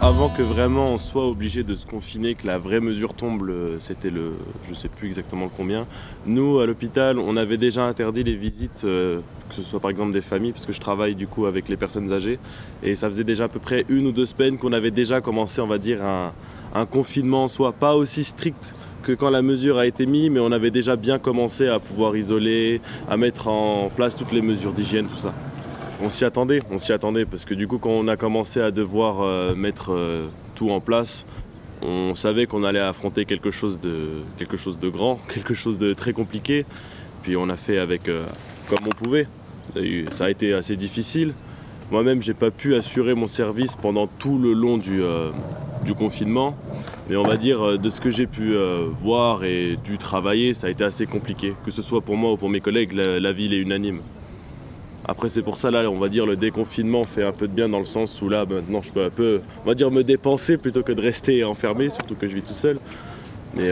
Avant que vraiment on soit obligé de se confiner, que la vraie mesure tombe, c'était je sais plus exactement le combien, nous à l'hôpital on avait déjà interdit les visites, que ce soit par exemple des familles, parce que je travaille du coup avec les personnes âgées, et ça faisait déjà à peu près 1 ou 2 semaines qu'on avait déjà commencé, on va dire, un confinement, soit pas aussi strict que quand la mesure a été mise, mais on avait déjà bien commencé à pouvoir isoler, à mettre en place toutes les mesures d'hygiène, tout ça. On s'y attendait, parce que du coup quand on a commencé à devoir mettre tout en place, on savait qu'on allait affronter quelque chose de grand, quelque chose de très compliqué. Puis on a fait avec comme on pouvait. Ça a été assez difficile. Moi-même, j'ai pas pu assurer mon service pendant tout le long du confinement. Mais on va dire, de ce que j'ai pu voir et dû travailler, ça a été assez compliqué. Que ce soit pour moi ou pour mes collègues, la ville est unanime. Après c'est pour ça, là on va dire le déconfinement fait un peu de bien dans le sens où là maintenant je peux un peu, on va dire, me dépenser plutôt que de rester enfermé, surtout que je vis tout seul. Mais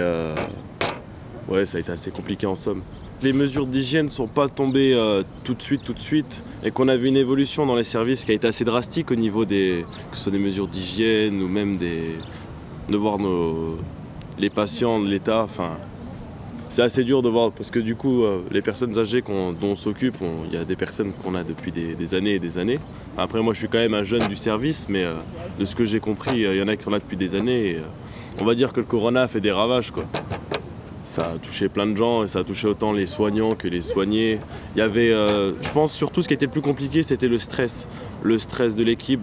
ouais, ça a été assez compliqué en somme. Les mesures d'hygiène ne sont pas tombées tout de suite, et qu'on a vu une évolution dans les services qui a été assez drastique au niveau que ce soit des mesures d'hygiène ou même de voir les patients de l'État. Enfin, c'est assez dur de voir parce que du coup, les personnes âgées dont on s'occupe, il y a des personnes qu'on a depuis des années et des années. Après, moi, je suis quand même un jeune du service, mais de ce que j'ai compris, il y en a qui sont là depuis des années. Et, on va dire que le corona a fait des ravages, quoi. Ça a touché plein de gens et ça a touché autant les soignants que les soignés. Il y avait, je pense surtout ce qui était le plus compliqué, c'était le stress. Le stress de l'équipe.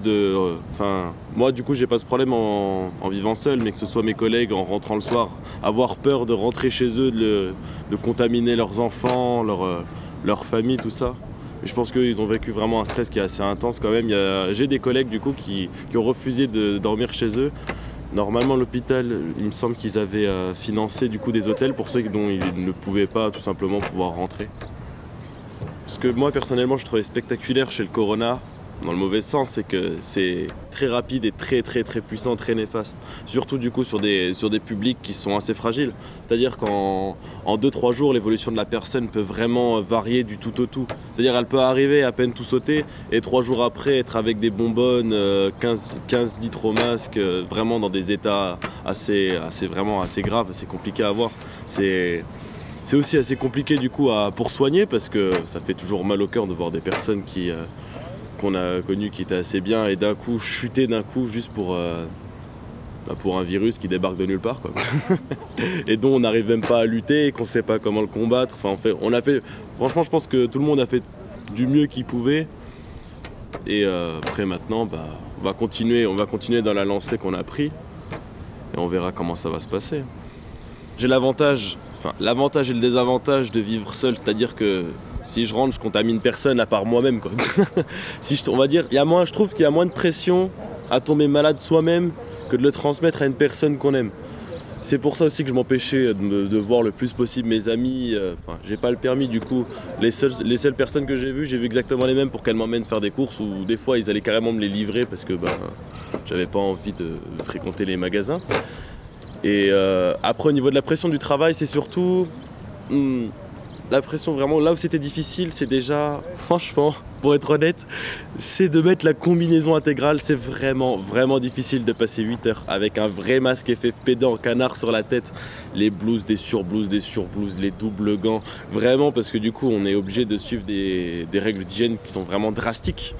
Moi du coup j'ai pas ce problème en vivant seul, mais que ce soit mes collègues en rentrant le soir, avoir peur de rentrer chez eux, de contaminer leurs enfants, leur famille, tout ça. Et je pense qu'ils ont vécu vraiment un stress qui est assez intense quand même. J'ai des collègues du coup qui ont refusé de dormir chez eux. Normalement, l'hôpital, il me semble qu'ils avaient financé du coup des hôtels pour ceux dont ils ne pouvaient pas tout simplement pouvoir rentrer. Ce que moi personnellement je trouvais spectaculaire chez le Corona, dans le mauvais sens, c'est que c'est très rapide et très puissant, très néfaste. Surtout du coup sur des publics qui sont assez fragiles. C'est-à-dire qu'en 2-3 jours, l'évolution de la personne peut vraiment varier du tout au tout. C'est-à-dire elle peut arriver à peine tout sauter et 3 jours après être avec des bonbonnes, 15 litres au masque, vraiment dans des états vraiment assez graves, assez compliqués à voir. C'est aussi assez compliqué du coup pour soigner, parce que ça fait toujours mal au cœur de voir des personnes qu'on a connues qui étaient assez bien et d'un coup chuter juste pour un virus qui débarque de nulle part, quoi. Et dont on n'arrive même pas à lutter et qu'on ne sait pas comment le combattre. Enfin, franchement, je pense que tout le monde a fait du mieux qu'il pouvait. Et après maintenant, on va continuer dans la lancée qu'on a pris et on verra comment ça va se passer. J'ai l'avantage et le désavantage de vivre seul, c'est-à-dire que si je rentre, je contamine personne à part moi-même, quoi. On va dire, je trouve qu'il y a moins de pression à tomber malade soi-même que de le transmettre à une personne qu'on aime. C'est pour ça aussi que je m'empêchais de voir le plus possible mes amis. J'ai pas le permis, du coup, les seules personnes que j'ai vu exactement les mêmes pour qu'elles m'emmènent faire des courses, ou des fois ils allaient carrément me les livrer parce que j'avais pas envie de fréquenter les magasins. Et après, au niveau de la pression du travail, c'est surtout la pression vraiment, là où c'était difficile, c'est déjà, franchement, pour être honnête, c'est de mettre la combinaison intégrale. C'est vraiment difficile de passer 8 heures avec un vrai masque FFP2 en canard sur la tête, les blouses, des surblouses, les doubles gants, vraiment, parce que du coup on est obligé de suivre des règles d'hygiène qui sont vraiment drastiques.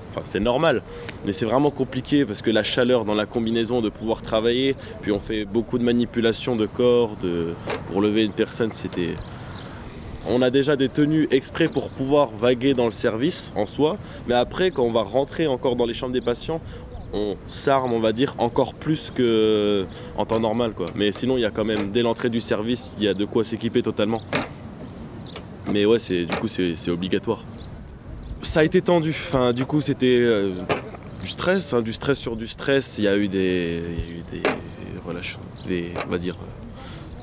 Enfin, c'est normal, mais c'est vraiment compliqué parce que la chaleur dans la combinaison, de pouvoir travailler, puis on fait beaucoup de manipulations de corps, pour lever une personne, on a déjà des tenues exprès pour pouvoir vaguer dans le service en soi, mais après quand on va rentrer encore dans les chambres des patients, on s'arme, on va dire, encore plus qu'en temps normal, quoi. Mais sinon il y a quand même, dès l'entrée du service, il y a de quoi s'équiper totalement. Mais ouais, du coup c'est obligatoire. Ça a été tendu, du coup c'était du stress sur du stress. Il y a eu des relations, on va dire,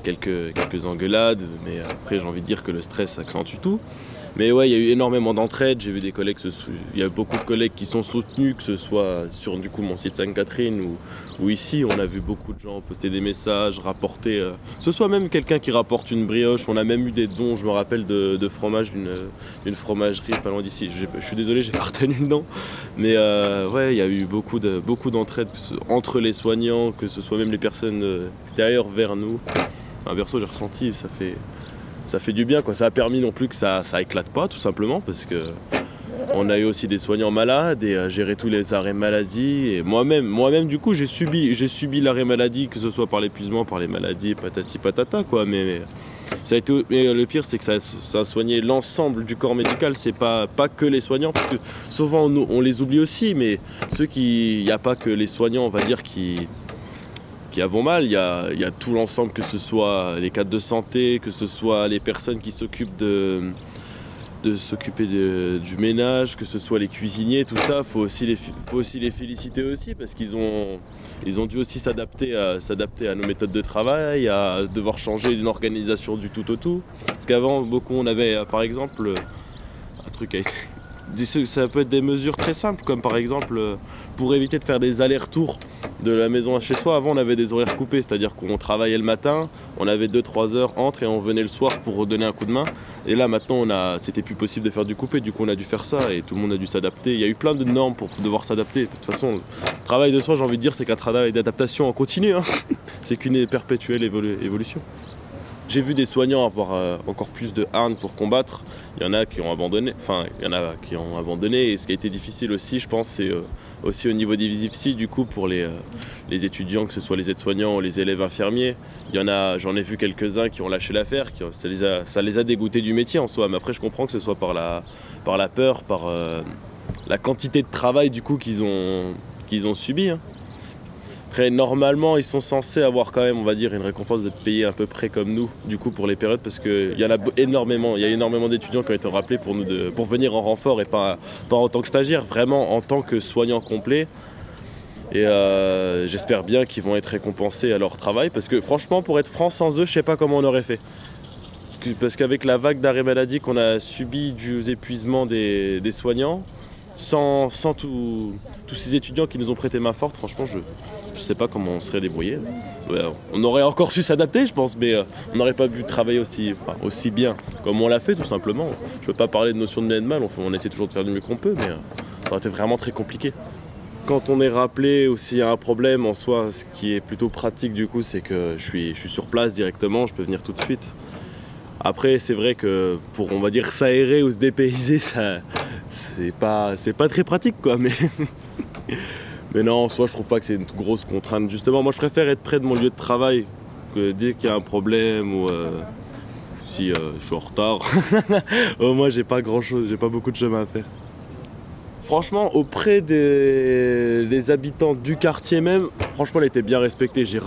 quelques engueulades, mais après j'ai envie de dire que le stress accentue tout. Mais ouais, il y a eu énormément d'entraide. J'ai vu des collègues, il y a beaucoup de collègues qui sont soutenus, que ce soit sur du coup mon site Sainte-Catherine ou ici. On a vu beaucoup de gens poster des messages, rapporter. Que ce soit même quelqu'un qui rapporte une brioche. On a même eu des dons, je me rappelle, de fromage d'une fromagerie pas loin d'ici. Je suis désolé, j'ai pas retenu le nom. Mais ouais, il y a eu beaucoup d'entraide entre les soignants, que ce soit même les personnes extérieures vers nous. Un perso, j'ai ressenti, ça fait du bien, quoi. Ça a permis non plus que ça éclate pas, tout simplement, parce que on a eu aussi des soignants malades et géré tous les arrêts maladie. Et moi-même du coup, j'ai subi l'arrêt maladie, que ce soit par l'épuisement, par les maladies, patati patata, quoi. Mais ça a été, mais le pire, c'est que ça a soigné l'ensemble du corps médical. C'est pas que les soignants, parce que souvent on les oublie aussi, mais il n'y a pas que les soignants, on va dire, qui avons mal, il y a tout l'ensemble, que ce soit les cadres de santé, que ce soit les personnes qui s'occupent s'occuper du ménage, que ce soit les cuisiniers, tout ça, faut aussi les féliciter aussi, parce qu'ils ont dû aussi s'adapter à nos méthodes de travail, à devoir changer une organisation du tout au tout. Parce qu'avant, beaucoup, on avait par exemple un truc ça peut être des mesures très simples, comme par exemple pour éviter de faire des allers-retours de la maison à chez soi. Avant, on avait des horaires coupés, c'est-à-dire qu'on travaillait le matin, on avait 2-3 heures entre et on venait le soir pour redonner un coup de main. Et là maintenant, c'était plus possible de faire du coupé, du coup on a dû faire ça et tout le monde a dû s'adapter. Il y a eu plein de normes pour devoir s'adapter. De toute façon, le travail de soi, j'ai envie de dire, c'est qu'un travail d'adaptation en continu, hein. C'est qu'une perpétuelle évolution. J'ai vu des soignants avoir encore plus de hargne pour combattre. Il y en a qui ont abandonné, et ce qui a été difficile aussi, je pense, c'est aussi au niveau des VISIPSI, du coup, pour les étudiants, que ce soit les aides-soignants ou les élèves infirmiers. J'en ai vu quelques-uns qui ont lâché l'affaire, ça les a dégoûtés du métier en soi, mais après je comprends que ce soit par la peur, par la quantité de travail du coup qu'ils ont subi, hein. Après, normalement, ils sont censés avoir quand même, on va dire, une récompense d'être payés à peu près comme nous, du coup, pour les périodes, parce qu'il y en a énormément. Il y a énormément d'étudiants qui ont été rappelés pour venir en renfort et pas en tant que stagiaire, vraiment en tant que soignant complet. Et j'espère bien qu'ils vont être récompensés à leur travail, parce que franchement, pour être franc, sans eux, je sais pas comment on aurait fait. Parce qu'avec la vague d'arrêt maladie qu'on a subi du épuisement des soignants, sans tous ces étudiants qui nous ont prêté main forte, franchement, je sais pas comment on serait débrouillé. Ouais, on aurait encore su s'adapter, je pense, mais on n'aurait pas pu travailler aussi bien comme on l'a fait, tout simplement. Je veux pas parler de notion de bien et de mal, on essaie toujours de faire du mieux qu'on peut, mais ça aurait été vraiment très compliqué. Quand on est rappelé ou s'il y a un problème en soi, ce qui est plutôt pratique du coup, c'est que je suis sur place directement, je peux venir tout de suite. Après, c'est vrai que pour, on va dire, s'aérer ou se dépayser, c'est pas très pratique, quoi. Mais non, en soi, je trouve pas que c'est une grosse contrainte. Justement, moi, je préfère être près de mon lieu de travail, que dès qu'il y a un problème ou si je suis en retard. Au moins, j'ai pas grand-chose, j'ai pas beaucoup de chemin à faire. Franchement, auprès des habitants du quartier même, franchement, elle était bien respectée. J'ai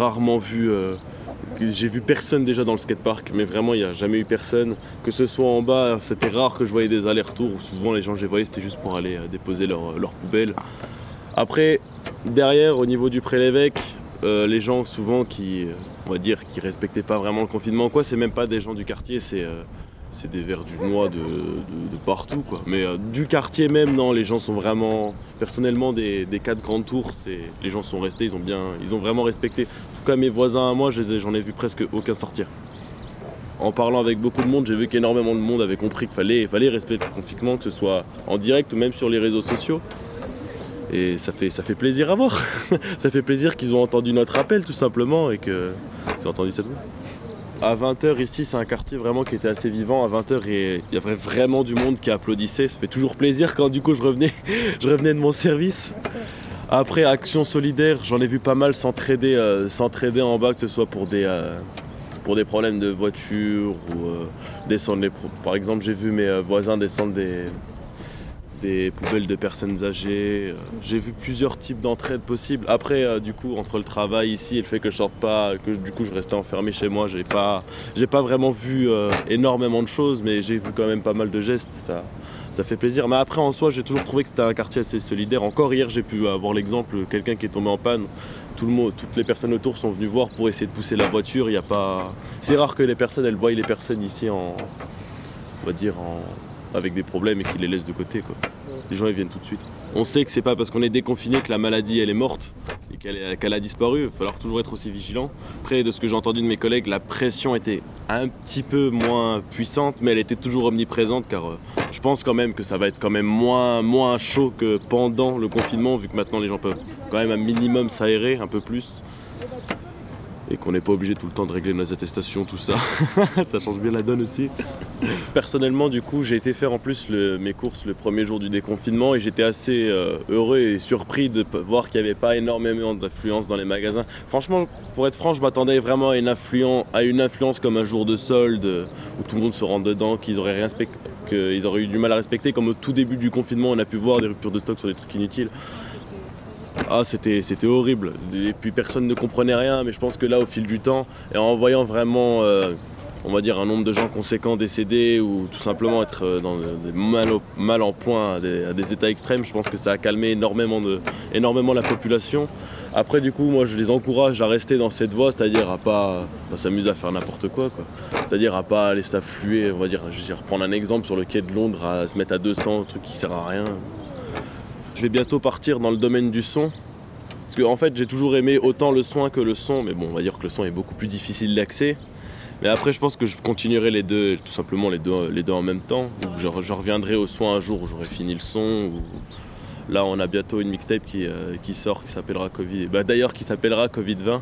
vu personne déjà dans le skatepark, mais vraiment il n'y a jamais eu personne. Que ce soit en bas, c'était rare que je voyais des allers-retours. Souvent les gens que j'ai voyais, c'était juste pour aller déposer leur poubelle. Après, derrière, au niveau du Pré-l'Évêque, les gens souvent on va dire, qui respectaient pas vraiment le confinement, quoi, c'est même pas des gens du quartier, c'est des Verdunois de partout, quoi. Mais du quartier même, non, les gens sont vraiment, personnellement, des 4 grandes tours, les gens sont restés, ils ont vraiment respecté. En tout cas, mes voisins à moi, j'en ai vu presque aucun sortir. En parlant avec beaucoup de monde, j'ai vu qu'énormément de monde avait compris qu'il fallait respecter le confinement, que ce soit en direct ou même sur les réseaux sociaux. Et ça fait plaisir à voir. Ça fait plaisir qu'ils ont entendu notre appel, tout simplement, et qu'ils ont entendu cette voix. À 20h ici, c'est un quartier vraiment qui était assez vivant. À 20h, il y avait vraiment du monde qui applaudissait. Ça fait toujours plaisir quand du coup je revenais de mon service. Après, Action Solidaire, j'en ai vu pas mal s'entraider en bas, que ce soit pour des problèmes de voiture ou descendre par exemple, j'ai vu mes voisins descendre des poubelles de personnes âgées. J'ai vu plusieurs types d'entraide possibles. Après, du coup, entre le travail ici et le fait que je sorte pas, que du coup je restais enfermé chez moi, j'ai pas vraiment vu énormément de choses, mais j'ai vu quand même pas mal de gestes. Ça fait plaisir. Mais après, en soi, j'ai toujours trouvé que c'était un quartier assez solidaire. Encore hier, j'ai pu avoir l'exemple, quelqu'un qui est tombé en panne. Toutes les personnes autour sont venues voir pour essayer de pousser la voiture. C'est rare que les personnes, elles voient les personnes ici on va dire avec des problèmes et qu'ils les laissent de côté, quoi. Les gens ils viennent tout de suite. On sait que c'est pas parce qu'on est déconfiné que la maladie elle est morte et qu'elle a disparu, il va falloir toujours être aussi vigilant. Après, de ce que j'ai entendu de mes collègues, la pression était un petit peu moins puissante, mais elle était toujours omniprésente, car je pense quand même que ça va être quand même moins chaud que pendant le confinement, vu que maintenant les gens peuvent quand même un minimum s'aérer un peu plus. Et qu'on n'est pas obligé tout le temps de régler nos attestations, tout ça. Ça change bien la donne aussi. Personnellement, du coup, j'ai été faire en plus mes courses le premier jour du déconfinement et j'étais assez heureux et surpris de voir qu'il n'y avait pas énormément d'affluence dans les magasins. Franchement, pour être franc, je m'attendais vraiment à une influence comme un jour de solde où tout le monde se rentre dedans, qu'ils auraient eu du mal à respecter, comme au tout début du confinement, on a pu voir des ruptures de stock sur des trucs inutiles. Ah, c'était horrible, et puis personne ne comprenait rien, mais je pense que là, au fil du temps, et en voyant vraiment, on va dire, un nombre de gens conséquents décédés, ou tout simplement être dans des mal en point, à des états extrêmes, je pense que ça a calmé énormément la population. Après, du coup, moi, je les encourage à rester dans cette voie, c'est-à-dire à pas s'amuser à faire n'importe quoi. C'est-à-dire à pas aller s'affluer, on va dire, je vais reprendre un exemple sur le quai de Londres, à se mettre à 200, un truc qui sert à rien. Je vais bientôt partir dans le domaine du son, parce que en fait j'ai toujours aimé autant le soin que le son, mais bon, on va dire que le son est beaucoup plus difficile d'accès. Mais après je pense que je continuerai les deux, tout simplement les deux en même temps. Je reviendrai au soin un jour où j'aurai fini le son. Là on a bientôt une mixtape qui sort, qui s'appellera Covid, d'ailleurs qui s'appellera Covid-20.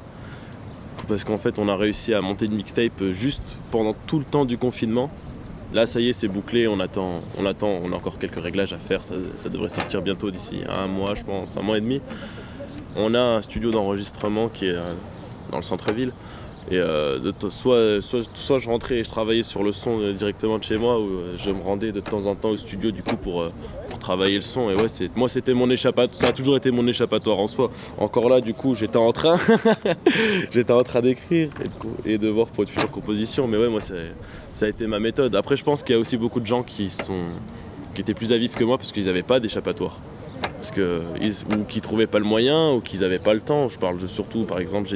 Parce qu'en fait on a réussi à monter une mixtape juste pendant tout le temps du confinement. Là, ça y est, c'est bouclé, on a encore quelques réglages à faire, ça devrait sortir bientôt d'ici un mois, je pense, un mois et demi. On a un studio d'enregistrement qui est dans le centre-ville. Et soit je rentrais et je travaillais sur le son directement de chez moi, ou je me rendais de temps en temps au studio du coup pour travailler le son. Et ouais, moi c'était mon échappatoire, ça a toujours été mon échappatoire en soi. Encore là, du coup, j'étais en train d'écrire et de voir pour une future composition. Mais ouais, moi ça a été ma méthode. Après, je pense qu'il y a aussi beaucoup de gens qui étaient plus à vif que moi parce qu'ils n'avaient pas d'échappatoire. Ou qui trouvaient pas le moyen, ou qu'ils n'avaient pas le temps. Je parle surtout, par exemple,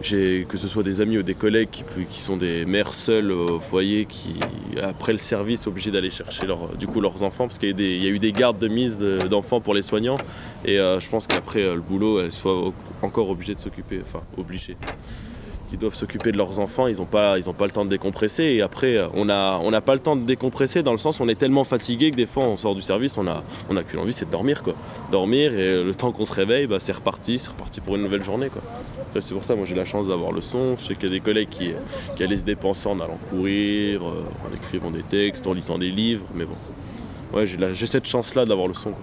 que ce soit des amis ou des collègues qui sont des mères seules au foyer, qui après le service obligés d'aller chercher leurs enfants, parce qu'il y a eu des gardes de mise d'enfants pour les soignants, et je pense qu'après le boulot elles soient encore obligées de s'occuper, ils doivent s'occuper de leurs enfants, ils n'ont pas le temps de décompresser, et après on n'a pas le temps de décompresser, dans le sens où on est tellement fatigué que des fois on sort du service, on a qu'une envie, c'est de dormir, quoi. Dormir, et le temps qu'on se réveille, c'est reparti pour une nouvelle journée, quoi. C'est pour ça, moi j'ai la chance d'avoir le son. Je sais qu'il y a des collègues qui allaient se dépenser en allant courir, en écrivant des textes, en lisant des livres, mais bon, ouais, j'ai cette chance là d'avoir le son, quoi.